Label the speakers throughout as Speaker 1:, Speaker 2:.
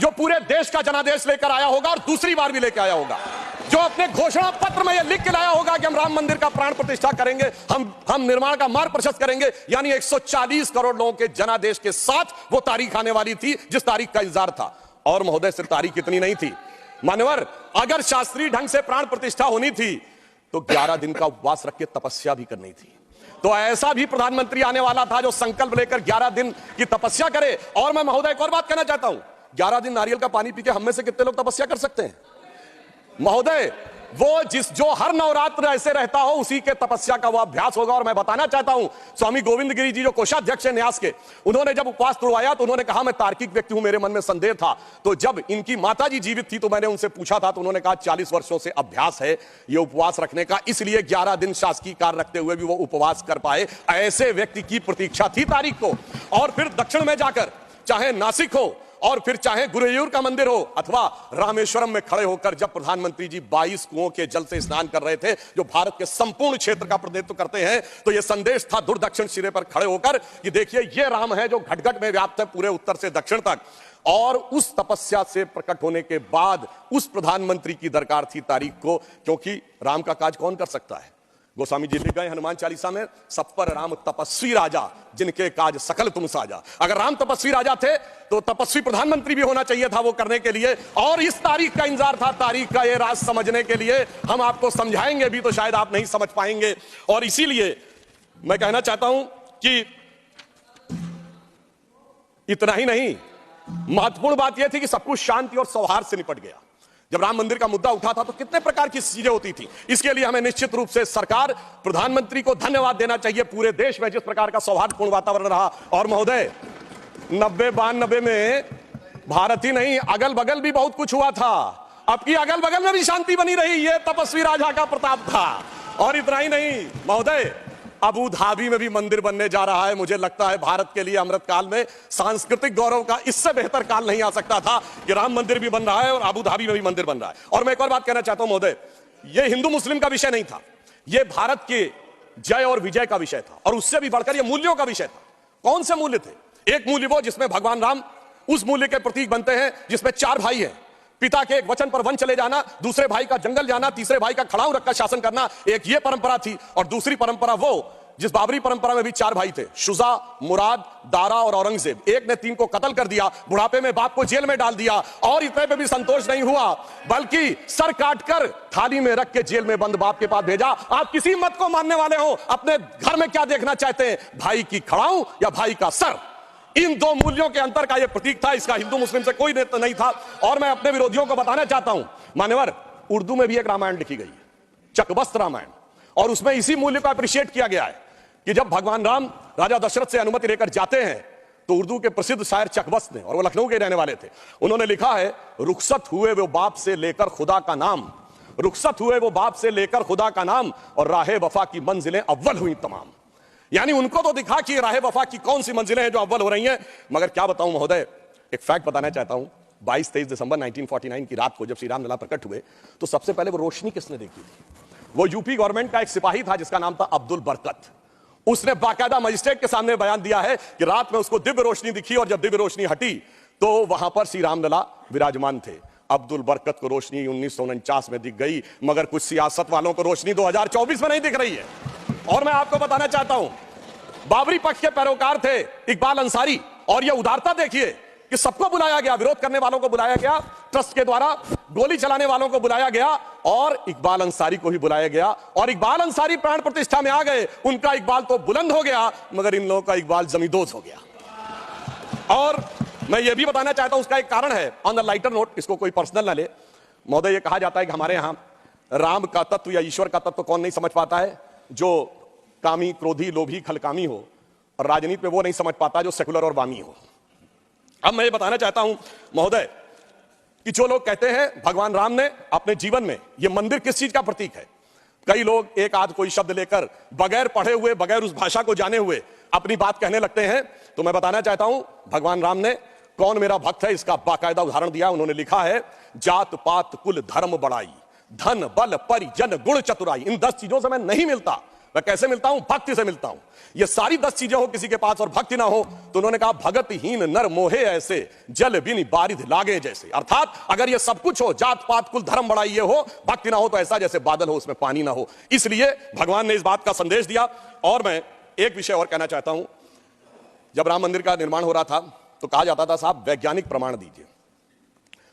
Speaker 1: जो पूरे देश का जनादेश लेकर आया होगा और दूसरी बार भी लेकर आया होगा, जो अपने घोषणा पत्र में यह लिख के लाया होगा कि हम राम मंदिर का प्राण प्रतिष्ठा करेंगे, हम निर्माण का मार्ग प्रशस्त करेंगे, यानी 140 करोड़ लोगों के जनादेश के साथ वो तारीख आने वाली थी जिस तारीख का इंतजार था। और महोदय, सिर्फ तारीख इतनी नहीं थी मान्यवर, अगर शास्त्रीय ढंग से प्राण प्रतिष्ठा होनी थी तो 11 दिन का उपवास रख के तपस्या भी करनी थी। तो ऐसा भी प्रधानमंत्री आने वाला था जो संकल्प लेकर 11 दिन की तपस्या करे। और मैं महोदय एक और बात कहना चाहता हूं, 11 दिन नारियल का पानी पी के हम में से कितने लोग तपस्या कर सकते हैं महोदय? वो जो हर नवरात्र ऐसे रहता हो उसी के तपस्या का वो अभ्यास होगा। और मैं बताना चाहता हूं, स्वामी गोविंद गिरी जी जो कोषाध्यक्ष है न्यास के, उन्होंने जब उपवास तोड़वाया तो उन्होंने कहा मैं तार्किक व्यक्ति हूं, मेरे मन में संदेह था। तो जब इनकी माता जी जीवित थी तो मैंने उनसे पूछा था, तो उन्होंने कहा 40 वर्षों से अभ्यास है ये उपवास रखने का, इसलिए 11 दिन शासकीय कार्य रखते हुए भी वो उपवास कर पाए। ऐसे व्यक्ति की प्रतीक्षा थी तारीख को। और फिर दक्षिण में जाकर, चाहे नासिक हो और फिर चाहे गुरुवायूर का मंदिर हो अथवा रामेश्वरम में खड़े होकर जब प्रधानमंत्री जी 22 कुओं के जल से स्नान कर रहे थे, जो भारत के संपूर्ण क्षेत्र का प्रतिनिधित्व करते हैं, तो यह संदेश था दूर दक्षिण सिरे पर खड़े होकर कि देखिए ये राम है जो घट-घट में व्याप्त है पूरे उत्तर से दक्षिण तक। और उस तपस्या से प्रकट होने के बाद उस प्रधानमंत्री की दरकार थी तारीख को, क्योंकि राम का काज कौन कर सकता है? गोस्वामी जी लिख गए हनुमान चालीसा में, सब पर राम तपस्वी राजा, जिनके काज सकल तुम साजा। अगर राम तपस्वी राजा थे तो तपस्वी प्रधानमंत्री भी होना चाहिए था वो करने के लिए। और इस तारीख का इंतजार था, तारीख का ये राज समझने के लिए। हम आपको समझाएंगे भी तो शायद आप नहीं समझ पाएंगे। और इसीलिए मैं कहना चाहता हूं कि इतना ही नहीं, महत्वपूर्ण बात यह थी कि सब कुछ शांति और सौहार्द से निपट गया। जब राम मंदिर का मुद्दा उठा था तो कितने प्रकार की चीजें होती थी। इसके लिए हमें निश्चित रूप से सरकार, प्रधानमंत्री को धन्यवाद देना चाहिए। पूरे देश में जिस प्रकार का सौहार्दपूर्ण वातावरण रहा। और महोदय 90-92 में भारत ही नहीं, अगल बगल भी बहुत कुछ हुआ था। अब की अगल बगल में भी शांति बनी रही, ये तपस्वी राजा का प्रताप था। और इतना ही नहीं महोदय, अबू धाबी में भी मंदिर बनने जा रहा है। मुझे लगता है भारत के लिए अमृत काल में सांस्कृतिक गौरव का इससे बेहतर काल नहीं आ सकता था कि राम मंदिर भी बन रहा है और अबू धाबी में भी मंदिर बन रहा है। और मैं एक और बात कहना चाहता हूं महोदय, यह हिंदू मुस्लिम का विषय नहीं था, यह भारत के जय और विजय का विषय था। और उससे भी बढ़कर यह मूल्यों का विषय था। कौन से मूल्य थे? एक मूल्य वो जिसमें भगवान राम उस मूल्य के प्रतीक बनते हैं जिसमें 4 भाई हैं, पिता के एक वचन पर वन चले जाना, दूसरे भाई का जंगल जाना, तीसरे भाई का खड़ाऊ रखकर शासन करना, एक ये परंपरा थी। और दूसरी परंपरा वो जिस बाबरी परंपरा में भी 4 भाई थे, शुजा, मुराद, दारा और औरंगजेब। एक ने 3 को कत्ल कर दिया, बुढ़ापे में बाप को जेल में डाल दिया। और इतने पे भी संतोष नहीं हुआ, बल्कि सर काटकर थाली में रख के जेल में बंद बाप के पास भेजा। आप किसी मत को मानने वाले हो, अपने घर में क्या देखना चाहते हैं, भाई की खड़ाऊ या भाई का सर? इन 2 मूल्यों के अंतर का यह प्रतीक था। इसका हिंदू मुस्लिम से कोई नेता नहीं था। और मैं अपने विरोधियों को बताना चाहता हूं मान्यवर, उर्दू में भी एक रामायण लिखी गई है, चकबस्त रामायण, और उसमें इसी मूल्य को अप्रिशिएट किया गया है कि जब भगवान राम राजा दशरथ से अनुमति लेकर जाते हैं तो उर्दू के प्रसिद्ध शायर चकबस्त ने, और वो लखनऊ के रहने वाले थे, उन्होंने लिखा है, रुखसत हुए वो बाप से लेकर खुदा का नाम, रुखसत हुए वो बाप से लेकर खुदा का नाम, और राहे वफा की मंजिलें अव्वल हुई तमाम। यानी उनको तो दिखा कि राहे वफा की कौन सी मंजिलें हैं जो अव्वल हो रही हैं। मगर क्या बताऊं महोदय, एक फैक्ट बताना चाहता हूं, 22-23 दिसंबर 1949 की रात को जब श्री राम लला प्रकट हुए तो सबसे पहले वो रोशनी किसने देखी थी? वो यूपी गवर्नमेंट का एक सिपाही था जिसका नाम था अब्दुल बरकत। उसने बाकायदा मजिस्ट्रेट के सामने बयान दिया है कि रात में उसको दिव्य रोशनी दिखी, और जब दिव्य रोशनी हटी तो वहां पर श्री रामलला विराजमान थे। अब्दुल बरकत को रोशनी 1949 में दिख गई, मगर कुछ सियासत वालों को रोशनी 2024 में नहीं दिख रही है। और मैं आपको बताना चाहता हूं, बाबरी पक्ष के पैरोकार थे इकबाल अंसारी, और यह उदारता देखिए कि सबको बुलाया गया, विरोध करने वालों को बुलाया गया, ट्रस्ट के द्वारा गोली चलाने वालों को बुलाया गया, और इकबाल अंसारी को ही बुलाया गया। और इकबाल अंसारी प्राण प्रतिष्ठा में आ गए। उनका इकबाल तो बुलंद हो गया, मगर इन लोगों का इकबाल जमींदोज हो गया। और मैं ये भी बताना चाहता हूं, उसका एक कारण है। ऑन द लाइटर नोट, इसको कोई पर्सनल ना ले महोदय, ये कहा जाता है कि हमारे यहां राम का तत्व या ईश्वर का तत्व कौन नहीं समझ पाता है? जो कामी, क्रोधी, लोभी, खलकामी हो। और राजनीति में वो नहीं समझ पाता जो सेकुलर और वामी हो। अब मैं ये बताना चाहता हूं महोदय कि जो लोग कहते हैं भगवान राम ने अपने जीवन में, ये मंदिर किस चीज का प्रतीक है, कई लोग एक आध कोई शब्द लेकर बगैर पढ़े हुए, बगैर उस भाषा को जाने हुए अपनी बात कहने लगते हैं। तो मैं बताना चाहता हूं, भगवान राम ने कौन मेरा भक्त है इसका बाकायदा उदाहरण दिया। उन्होंने लिखा है, जात पात कुल धर्म बड़ाई, धन बल परिजन गुण चतुराई। इन 10 चीजों से मैं नहीं मिलता, मैं कैसे मिलता हूं? भक्ति से मिलता हूं। ये सारी 10 चीजें हो किसी के पास और भक्ति ना हो तो उन्होंने कहा भगतहीन नर मोहे ऐसे, जल बिन बारिध लागे जैसे। अर्थात अगर ये सब कुछ हो, जात पात कुल धर्म बड़ा ये हो, भक्ति ना हो तो ऐसा जैसे बादल हो उसमें पानी ना हो। इसलिए भगवान ने इस बात का संदेश दिया। और मैं एक विषय और कहना चाहता हूं, जब राम मंदिर का निर्माण हो रहा था तो कहा जाता था साहब वैज्ञानिक प्रमाण दीजिए।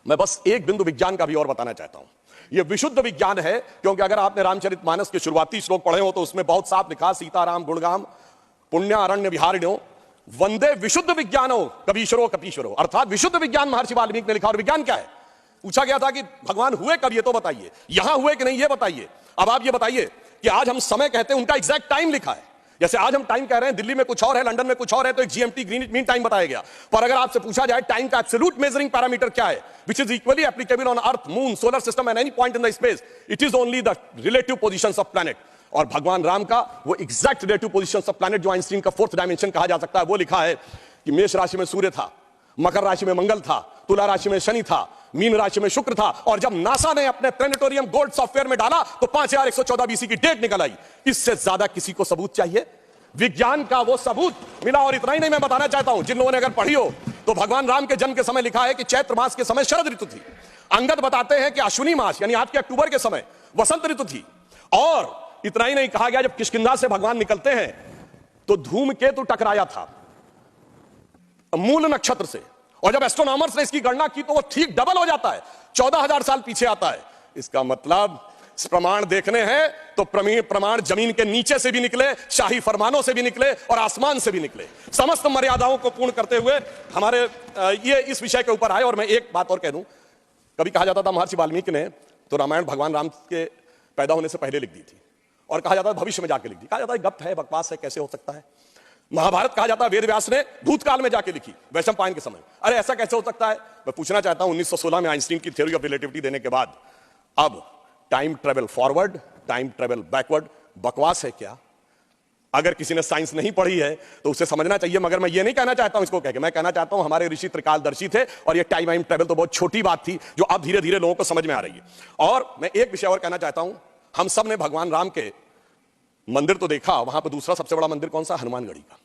Speaker 1: मैं बस एक बिंदु विज्ञान का भी और बताना चाहता हूं। यह विशुद्ध विज्ञान है, क्योंकि अगर आपने रामचरितमानस के शुरुआती श्लोक पढ़े हो तो उसमें बहुत साफ लिखा, सीताराम गुणगाम पुण्य अरण्य विहारिणो वंदे विशुद्ध विज्ञानो कबीश्वरो कपीश्वरो। अर्थात विशुद्ध विज्ञान महर्षि वाल्मीकि ने लिखा। और विज्ञान क्या है? पूछा गया था कि भगवान हुए कब, ये तो बताइए, यहां हुए कि नहीं ये बताइए। अब आप ये बताइए कि आज हम समय कहते हैं, उनका एग्जैक्ट टाइम लिखा है। जैसे आज हम टाइम कह रहे हैं, दिल्ली में कुछ और है, लंदन में कुछ और है, तो एक जीएमटी ग्रीनिच मीन टाइम बताया गया। पर अगर आपसे पूछा जाए टाइम का एब्सोल्यूट मेजरिंग पैरामीटर क्या है, which is equally applicable on earth, moon, solar system and any point in the space, it is only the relative positions of planet. और भगवान राम का वो exact relative positions of planet, जो Einstein का fourth dimension कहा जा सकता है, वो लिखा है कि मेष राशि में सूर्य था, मकर राशि में मंगल था, तुला राशि में शनि था, मीन राशि में शुक्र था। और जब नासा ने अपने प्लेनेटोरियम गोल्ड सॉफ्टवेयर में डाला तो 5114 बीसी की डेट निकल आई। इससे ज्यादा किसी को सबूत चाहिए? विज्ञान का वो सबूत मिला। और इतना ही नहीं, मैं बताना चाहता हूं, जिन लोगों ने अगर पढ़ी हो तो भगवान राम के जन्म के समय लिखा है कि चैत्र मास के समय शरद ऋतु थी। अंगद बताते हैं कि अश्विनी मास यानी आज के अक्टूबर के समय वसंत ऋतु थी। और इतना ही नहीं, कहा गया जब किष्किंधा से भगवान निकलते हैं तो धूमकेतु टकराया था मूल नक्षत्र से। और जब एस्ट्रोनॉमर्स ने इसकी गणना की तो वो ठीक डबल हो जाता है, 14,000 साल पीछे आता है। इसका मतलब प्रमाण देखने हैं तो प्रमाण जमीन के नीचे से भी निकले, शाही फरमानों से भी निकले और आसमान से भी निकले। समस्त मर्यादाओं को पूर्ण करते हुए हमारे ये इस विषय के ऊपर आए। और मैं एक बात और कह दूं, कभी कहा जाता था महर्षि वाल्मीकि ने तो रामायण भगवान राम के पैदा होने से पहले लिख दी थी, और कहा जाता है भविष्य में जाके लिख दी। कहा जाता है गप है, बकवास है, कैसे हो सकता है। महाभारत कहा जाता है वेद व्यास ने भूतकाल में जाके लिखी, वैशंपायन के समय। अरे ऐसा कैसे हो सकता है? मैं पूछना चाहता हूं, 1916 में आइंस्टीन की थ्योरी ऑफ रिलेटिविटी देने के बाद अब time travel forward, time travel backward बकवास है क्या? अगर किसी ने साइंस नहीं पढ़ी है तो उसे समझना चाहिए। मगर मैं ये नहीं कहना चाहता हूं इसको कह के, मैं कहना चाहता हूं हमारे ऋषि त्रिकालदर्शी थे और ये टाइम ट्रेवल तो बहुत छोटी बात थी जो अब धीरे धीरे लोगों को समझ में आ रही है। और मैं एक विषय और कहना चाहता हूं, हम सब ने भगवान राम के मंदिर तो देखा, वहां पर दूसरा सबसे बड़ा मंदिर कौन सा? हनुमानगढ़ी का।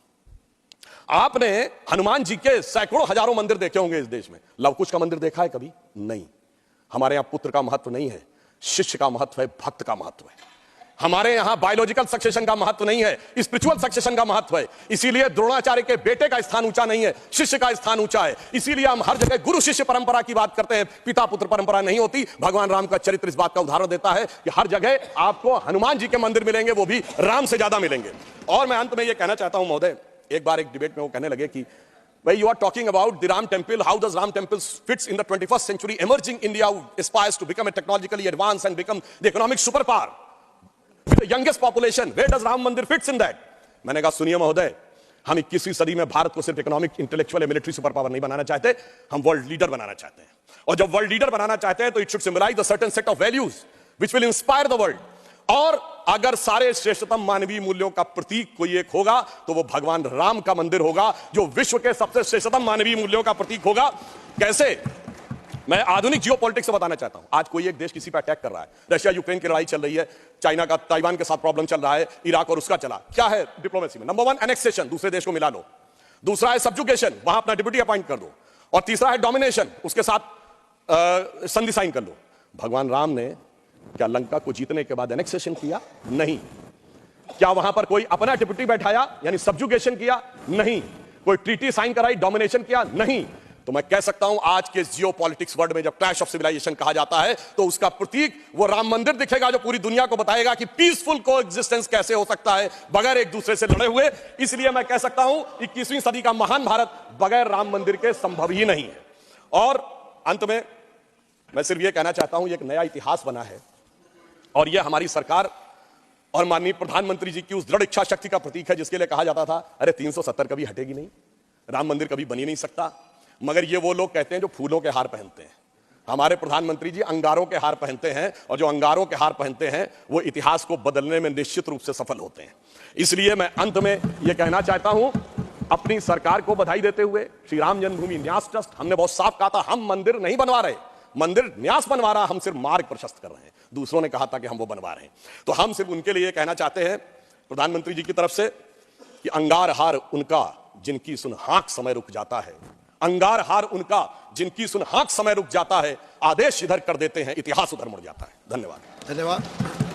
Speaker 1: आपने हनुमान जी के सैकड़ों हजारों मंदिर देखे होंगे इस देश में, लवकुश का मंदिर देखा है कभी? नहीं। हमारे यहां पुत्र का महत्व नहीं है, शिष्य का महत्व है, भक्त का महत्व है। हमारे यहां बायोलॉजिकल सक्सेशन का महत्व नहीं है, स्पिरिचुअल सक्सेशन का महत्व है। इसीलिए द्रोणाचार्य के बेटे का स्थान ऊंचा नहीं है, शिष्य का स्थान ऊंचा है। इसीलिए हम हर जगह गुरु शिष्य परंपरा की बात करते हैं, पिता पुत्र परंपरा नहीं होती। भगवान राम का चरित्र इस बात का उदाहरण देता है कि हर जगह आपको हनुमान जी के मंदिर मिलेंगे, वो भी राम से ज्यादा मिलेंगे। और मैं अंत में यह कहना चाहता हूं महोदय, एक बार एक डिबेट में वो कहने लगे कि भाई you are talking about the Ram temple, how does Ram temple fits in the 21st century emerging India aspires to become a technologically advanced and become the economic superpower with the youngest population, where does Ram Mandir fits in that? मैंने कहा सुनिए महोदय, हम 21वीं सदी में भारत को सिर्फ इकोनॉमिक, इंटेलेक्चुअल या मिलिट्री सुपर पावर नहीं बनाना चाहते, हम वर्ल्ड लीडर बनाना चाहते हैं। और जब वर्ल्ड लीडर बनाना चाहते हैं तो it should symbolise the certain set of values which will inspire the world. और अगर सारे श्रेष्ठतम मानवीय मूल्यों का प्रतीक कोई एक होगा तो वो भगवान राम का मंदिर होगा, जो विश्व के सबसे श्रेष्ठतम मानवीय मूल्यों का प्रतीक होगा। कैसे? मैं आधुनिक जियोपॉलिटिक्स से बताना चाहता हूं। आज कोई एक देश किसी पर अटैक कर रहा है, रशिया यूक्रेन की लड़ाई चल रही है, चाइना का ताइवान के साथ प्रॉब्लम चल रहा है, इराक और उसका चला। क्या है डिप्लोमेसी में? नंबर 1 एनेक्सेशन, दूसरे देश को मिला लो। दूसरा है सब्जुगेशन, वहां अपना डिप्यूटी अपॉइंट कर दो। और तीसरा है डोमिनेशन, उसके साथ संधि साइन कर लो। भगवान राम ने क्या लंका को जीतने के बाद एनेक्सेशन किया? नहीं। क्या वहां पर कोई अपना डिप्यूटी बैठाया यानी सब्जुगेशन किया? नहीं। कोई ट्रीटी साइन कराई, डोमिनेशन किया? नहीं। तो मैं कह सकता हूं आज के जियोपॉलिटिक्स वर्ल्ड में जब क्लैश ऑफ सिविलाइजेशन कहा जाता है तो उसका प्रतीक वो राम मंदिर दिखेगा, जो पूरी दुनिया को बताएगा कि पीसफुल कोएग्जिस्टेंस कैसे हो सकता है बगैर एक दूसरे से लड़े हुए। इसलिए मैं कह सकता हूं 21वीं सदी का महान भारत बगैर राम मंदिर के संभव ही नहीं है। और अंत में मैं सिर्फ यह कहना चाहता हूं, एक नया इतिहास बना है और यह हमारी सरकार और माननीय प्रधानमंत्री जी की उस दृढ़ इच्छा शक्ति का प्रतीक है जिसके लिए कहा जाता था अरे 370 कभी हटेगी नहीं, राम मंदिर कभी बनी नहीं सकता। मगर ये वो लोग कहते हैं जो फूलों के हार पहनते हैं। हमारे प्रधानमंत्री जी अंगारों के हार पहनते हैं, और जो अंगारों के हार पहनते हैं वो इतिहास को बदलने में निश्चित रूप से सफल होते हैं। इसलिए मैं अंत में यह कहना चाहता हूं, अपनी सरकार को बधाई देते हुए, श्री राम जन्मभूमि न्यास ट्रस्ट, हमने बहुत साफ कहा था हम मंदिर नहीं बनवा रहे, मंदिर न्यास बनवा रहा, हम सिर्फ मार्ग प्रशस्त कर रहे हैं। दूसरों ने कहा था कि हम वो बनवा रहे हैं, तो हम सिर्फ उनके लिए कहना चाहते हैं प्रधानमंत्री जी की तरफ से कि अंगार हार उनका जिनकी सुन हाक समय रुक जाता है, अंगार हार उनका जिनकी सुन हाक समय रुक जाता है, आदेश इधर कर देते हैं इतिहास उधर मुड़ जाता है। धन्यवाद।
Speaker 2: धन्यवाद।